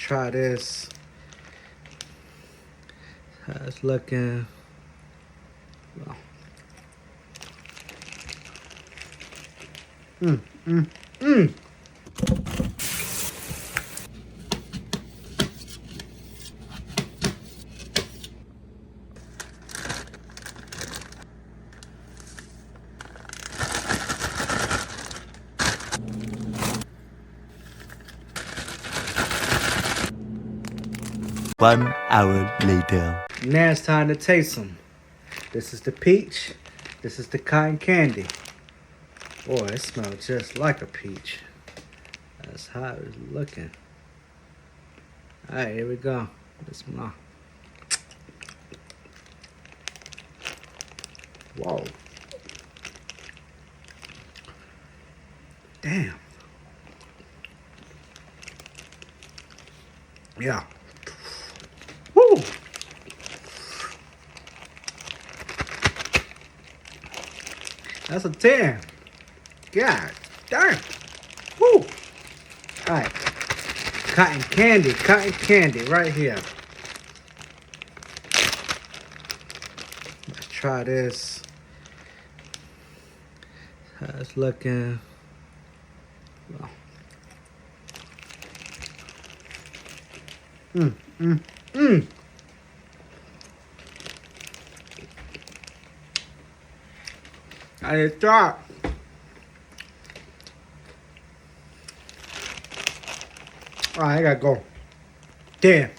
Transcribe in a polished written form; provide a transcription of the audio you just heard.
try this. How it's looking. Well. One hour later. Now it's time to taste them. This is the peach. This is the cotton candy. Boy, it smells just like a peach. That's how it's looking. Alright, here we go. Bismillah. Whoa. Damn. Yeah. Woo. That's a 10. God darn. Woo. Alright. Cotton candy right here. Let's try this. How it's looking. Well. I did drop. Alright, I gotta go. Damn.